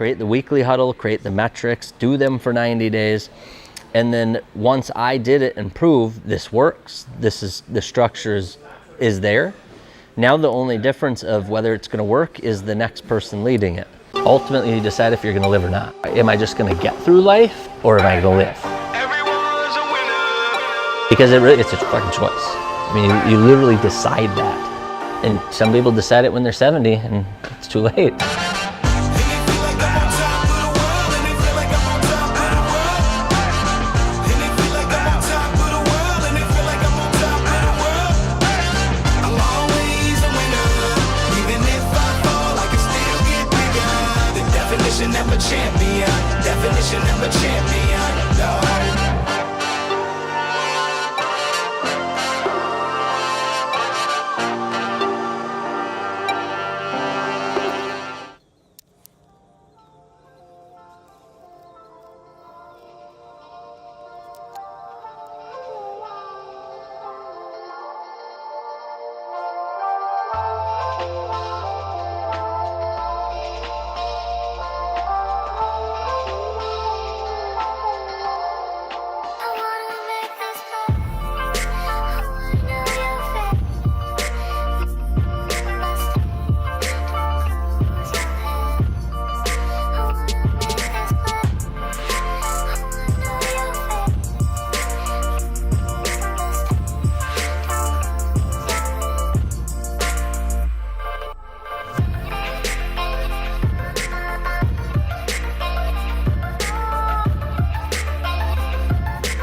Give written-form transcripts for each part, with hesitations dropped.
create the weekly huddle, create the metrics, do them for 90 days. And then once I did it and proved this works, the structure is there. Now the only difference of whether it's gonna work is the next person leading it. Ultimately, you decide if you're gonna live or not. Am I just gonna get through life, or am I gonna live? Because it's a fucking choice. I mean, you literally decide that. And some people decide it when they're 70 and it's too late.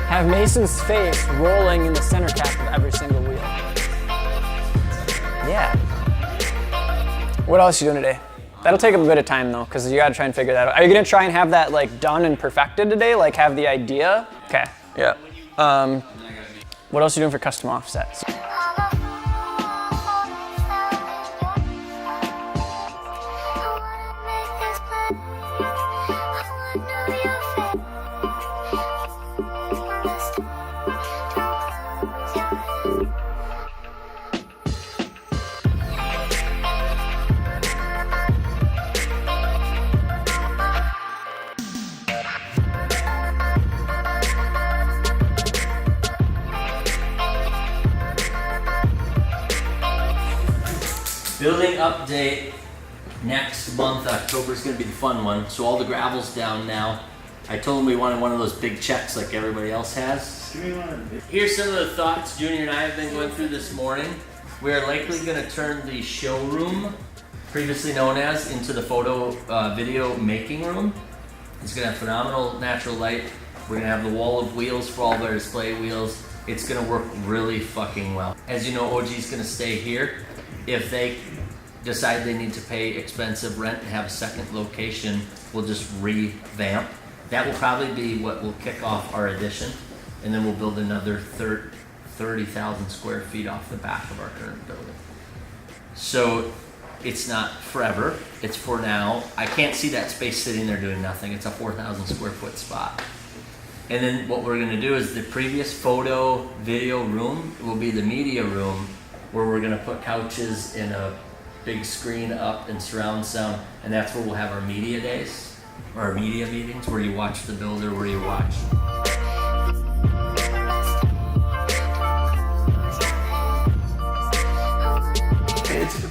Have Mason's face rolling in the center cap of every single wheel. Yeah. What else are you doing today? That'll take a bit of time though, because you gotta try and figure that out. Are you gonna try and have that like done and perfected today? Like have the idea? Okay, yeah. What else are you doing for custom offsets? Building update next month. October is going to be the fun one. So all the gravel's down now. I told them we wanted one of those big checks like everybody else has. Here's some of the thoughts Junior and I have been going through this morning. We are likely going to turn the showroom, previously known as, into the photo video making room. It's going to have phenomenal natural light. We're going to have the wall of wheels for all of our display wheels. It's going to work really fucking well. As you know, OG's going to stay here. If they decide they need to pay expensive rent and have a second location, we'll just revamp. That will probably be what will kick off our addition, and then we'll build another 30,000 square feet off the back of our current building. So it's not forever, it's for now. I can't see that space sitting there doing nothing. It's a 4,000 square foot spot. And then what we're gonna do is the previous photo video room will be the media room, where we're gonna put couches and a big screen up and surround sound, and that's where we'll have our media days, or our media meetings, where you watch the builder, where you watch.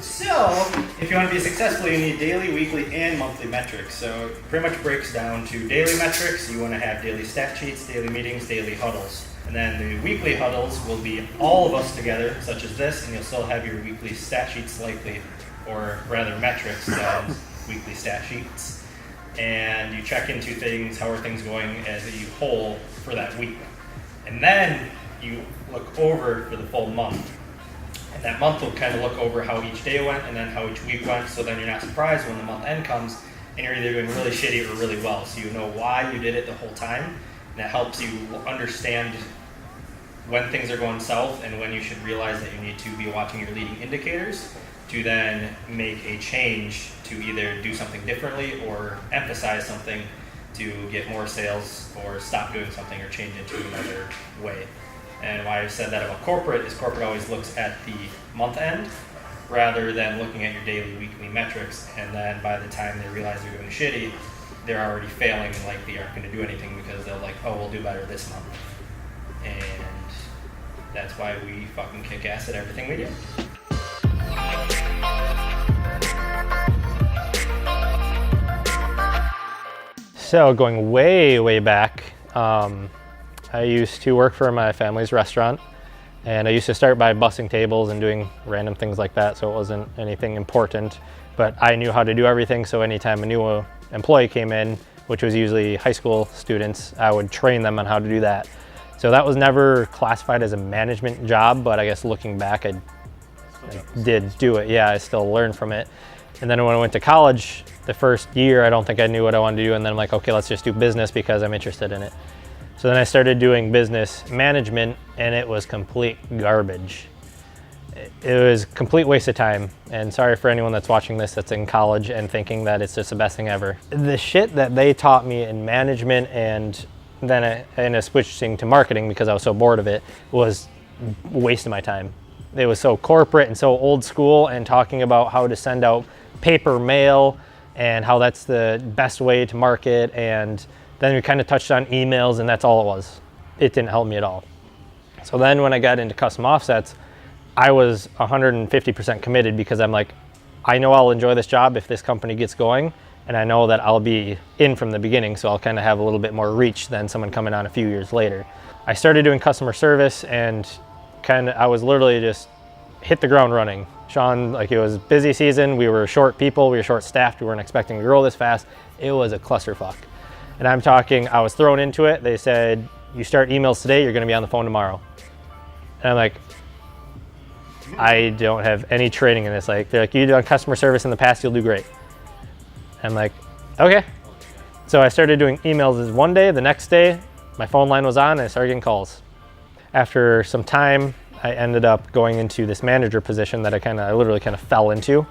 So, if you want to be successful, you need daily, weekly, and monthly metrics. So it pretty much breaks down to daily metrics. You want to have daily stat sheets, daily meetings, daily huddles. And then the weekly huddles will be all of us together, such as this, and you'll still have your weekly stat sheets likely, or rather metrics, weekly stat sheets. And you check into things, how are things going as a whole for that week. And then you look over for the full month. And that month will kind of look over how each day went and then how each week went, so then you're not surprised when the month end comes and you're either doing really shitty or really well. So you know why you did it the whole time, and that helps you understand when things are going south and when you should realize that you need to be watching your leading indicators to then make a change to either do something differently or emphasize something to get more sales, or stop doing something or change into another way. And why I've said that about corporate is corporate always looks at the month end rather than looking at your daily, weekly metrics, and then by the time they realize they're doing shitty, they're already failing and likely aren't going to do anything because they're like, oh, we'll do better this month. And that's why we fucking kick ass at everything we do. So going way back, I used to work for my family's restaurant, and I used to start by bussing tables and doing random things like that, so it wasn't anything important, but I knew how to do everything, so anytime a new employee came in, which was usually high school students, I would train them on how to do that. So that was never classified as a management job, but I guess looking back, I did do it. Yeah, I still learned from it. And then when I went to college, the first year, I don't think I knew what I wanted to do, and then I'm like, okay, let's just do business because I'm interested in it. So then I started doing business management, and it was complete garbage. It was a complete waste of time, and sorry for anyone that's watching this that's in college and thinking that it's just the best thing ever. The shit that they taught me in management, and then I ended up switching to marketing because I was so bored of it, was a waste of my time. It was so corporate and so old school, and talking about how to send out paper mail and how that's the best way to market, and then we kind of touched on emails, and that's all it was. It didn't help me at all. So then when I got into custom offsets, I was 150% committed because I'm like, I know I'll enjoy this job if this company gets going, and I know that I'll be in from the beginning, so I'll kind of have a little bit more reach than someone coming on a few years later. I started doing customer service, and I was literally just hit the ground running. Sean, like, it was busy season, we were short people, we were short staffed, we weren't expecting to grow this fast. It was a clusterfuck. And I'm talking, I was thrown into it. They said, you start emails today, you're gonna be on the phone tomorrow. And I'm like, I don't have any training in this. Like, they're like, you've done customer service in the past, you'll do great. I'm like, okay. So I started doing emails this one day. The next day, my phone line was on, and I started getting calls. After some time, I ended up going into this manager position that I literally fell into.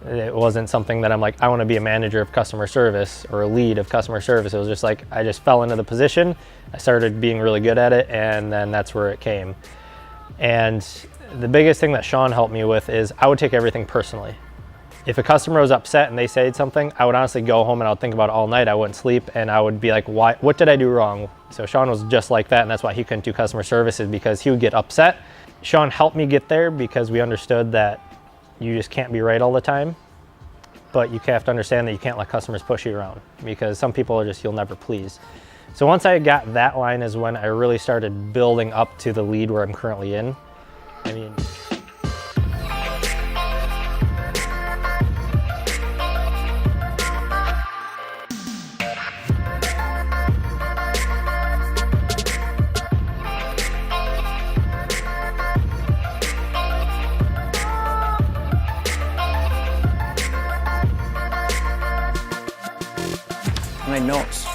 It wasn't something that I'm like, I want to be a manager of customer service or a lead of customer service. It was just like, I just fell into the position. I started being really good at it, and then that's where it came. And the biggest thing that Sean helped me with is I would take everything personally. If a customer was upset and they said something, I would honestly go home and I would think about it all night. I wouldn't sleep, and I would be like, why? What did I do wrong? So Sean was just like that, and that's why he couldn't do customer services, because he would get upset. Sean helped me get there because we understood that you just can't be right all the time, but you have to understand that you can't let customers push you around, because some people are just, you'll never please. So once I got that line is when I really started building up to the lead where I'm currently in. I mean, my notes,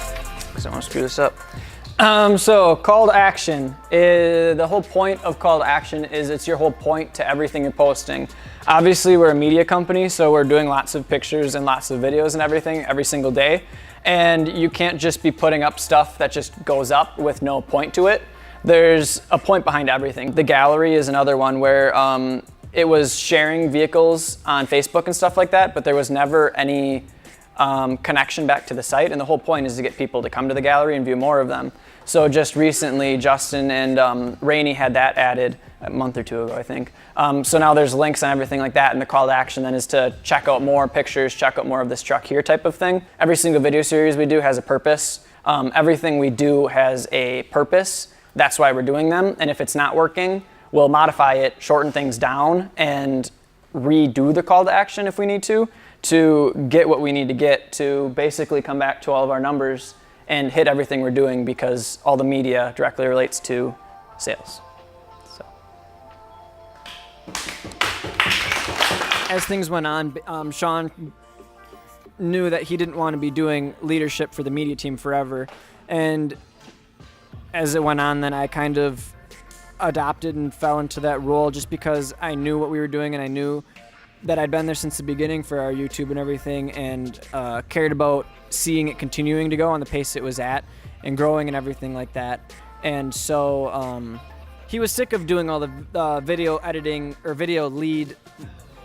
because I want to screw this up. So call to action, the whole point of call to action is it's your whole point to everything you're posting. Obviously we're a media company, so we're doing lots of pictures and lots of videos and everything every single day. And you can't just be putting up stuff that just goes up with no point to it. There's a point behind everything. The gallery is another one where it was sharing vehicles on Facebook and stuff like that, but there was never any connection back to the site, and the whole point is to get people to come to the gallery and view more of them. So just recently, Justin and Rainey had that added a month or two ago, I think. So now there's links and everything like that, and the call to action then is to check out more pictures, check out more of this truck here type of thing. Every single video series we do has a purpose. Everything we do has a purpose. That's why we're doing them, and if it's not working, we'll modify it, shorten things down, and redo the call to action if we need to get what we need to get to basically come back to all of our numbers and hit everything we're doing, because all the media directly relates to sales. So. As things went on, Sean knew that he didn't want to be doing leadership for the media team forever. And as it went on, then I kind of adopted and fell into that role just because I knew what we were doing, and I knew that I'd been there since the beginning for our YouTube and everything, and cared about seeing it continuing to go on the pace it was at and growing and everything like that. And so he was sick of doing all the video editing or video lead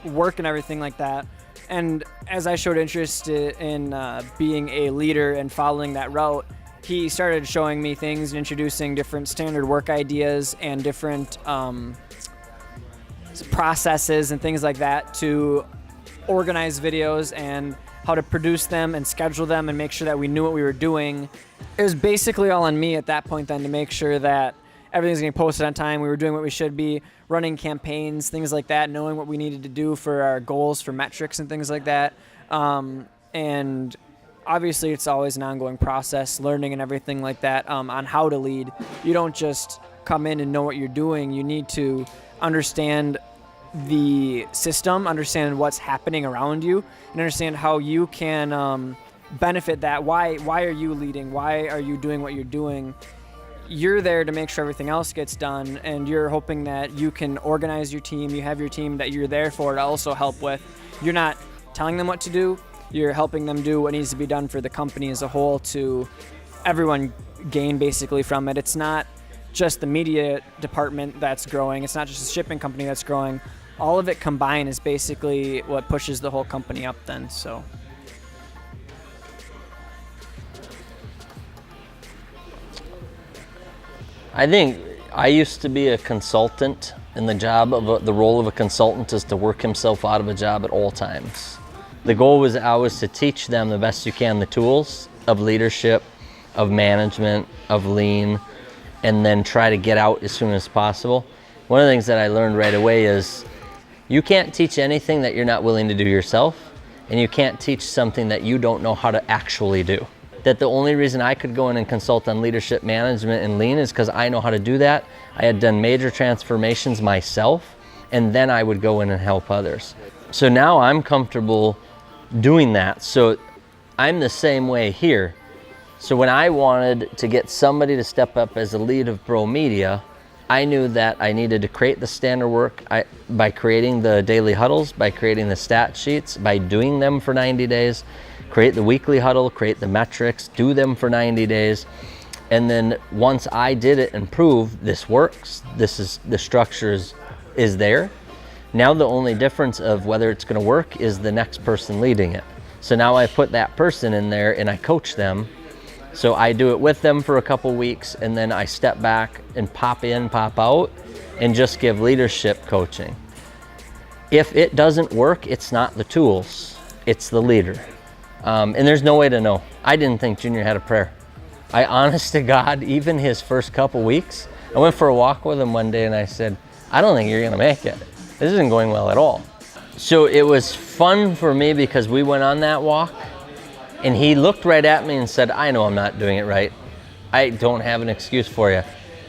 work and everything like that. And as I showed interest in being a leader and following that route, he started showing me things and introducing different standard work ideas and different processes and things like that to organize videos and how to produce them and schedule them and make sure that we knew what we were doing. It was basically all on me at that point then to make sure that everything's getting posted on time, we were doing what we should be, running campaigns, things like that, knowing what we needed to do for our goals, for metrics and things like that. And obviously it's always an ongoing process, learning and everything like that on how to lead. You don't just come in and know what you're doing. You need to understand the system, understand what's happening around you, and understand how you can benefit that. Why are you leading? Why are you doing what you're doing? You're there to make sure everything else gets done, and you're hoping that you can organize your team. You have your team that you're there for to also help with. You're not telling them what to do. You're helping them do what needs to be done for the company as a whole to everyone gain basically from it. It's not just the media department that's growing. It's not just the shipping company that's growing. All of it combined is basically what pushes the whole company up then, so. I think I used to be a consultant, and the role of a consultant is to work himself out of a job at all times. The goal was always to teach them the best you can the tools of leadership, of management, of lean, and then try to get out as soon as possible. One of the things that I learned right away is you can't teach anything that you're not willing to do yourself, and you can't teach something that you don't know how to actually do. That the only reason I could go in and consult on leadership management and lean is because I know how to do that. I had done major transformations myself, and then I would go in and help others. So now I'm comfortable doing that. So I'm the same way here. So when I wanted to get somebody to step up as a lead of Pro Media, I knew that I needed to create the standard work by creating the daily huddles, by creating the stat sheets, by doing them for 90 days, create the weekly huddle, create the metrics, do them for 90 days. And then once I did it and proved this works, the structure is there. Now the only difference of whether it's gonna work is the next person leading it. So now I put that person in there and I coach them. So I do it with them for a couple weeks, and then I step back and pop in, pop out, and just give leadership coaching. If it doesn't work, it's not the tools, it's the leader. And there's no way to know. I didn't think Junior had a prayer. I, honest to God, even his first couple weeks, I went for a walk with him one day and I said, I don't think you're gonna make it. This isn't going well at all. So it was fun for me because we went on that walk and he looked right at me and said, I know I'm not doing it right. I don't have an excuse for you.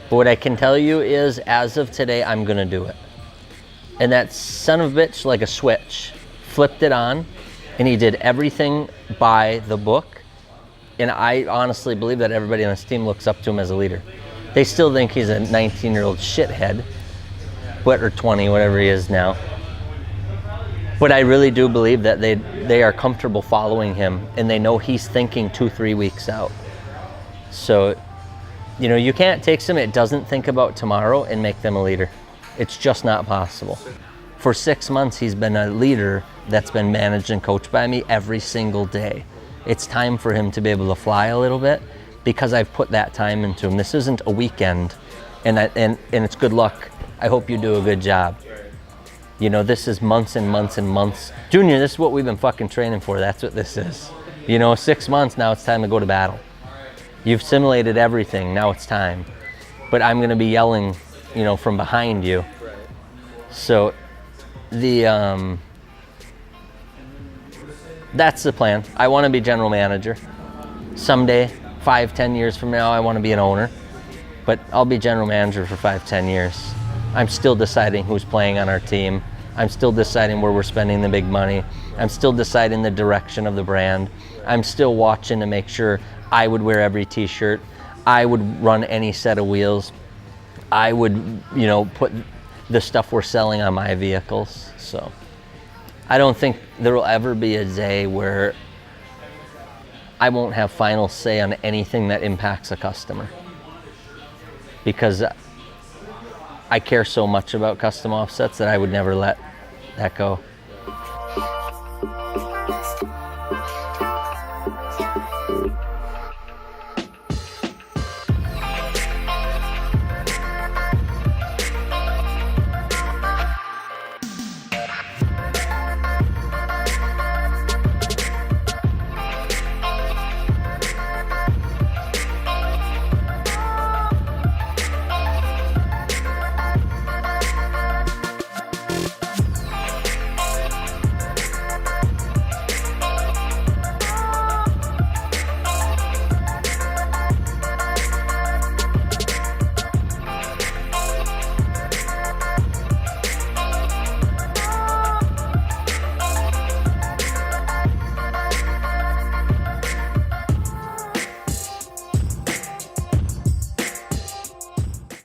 But what I can tell you is, as of today, I'm gonna do it. And that son of a bitch, like a switch, flipped it on, and he did everything by the book. And I honestly believe that everybody on this team looks up to him as a leader. They still think he's a 19-year-old shithead, or 20, whatever he is now. But I really do believe that they are comfortable following him, and they know he's thinking 2-3 weeks out. So, you know, you can't take somebody that doesn't think about tomorrow and make them a leader. It's just not possible. For 6 months, he's been a leader that's been managed and coached by me every single day. It's time for him to be able to fly a little bit because I've put that time into him. This isn't a weekend, and it's good luck. I hope you do a good job. You know, this is months and months and months. Junior, this is what we've been fucking training for. That's what this is. You know, 6 months, now it's time to go to battle. You've simulated everything, now it's time. But I'm gonna be yelling, you know, from behind you. So that's the plan. I wanna be general manager. Someday, 5-10 years from now, I wanna be an owner. But I'll be general manager for 5-10 years. I'm still deciding who's playing on our team. I'm still deciding where we're spending the big money. I'm still deciding the direction of the brand. I'm still watching to make sure I would wear every t-shirt. I would run any set of wheels. I would, you know, put the stuff we're selling on my vehicles. So I don't think there will ever be a day where I won't have final say on anything that impacts a customer. Because I care so much about custom offsets that I would never let that go. Bye.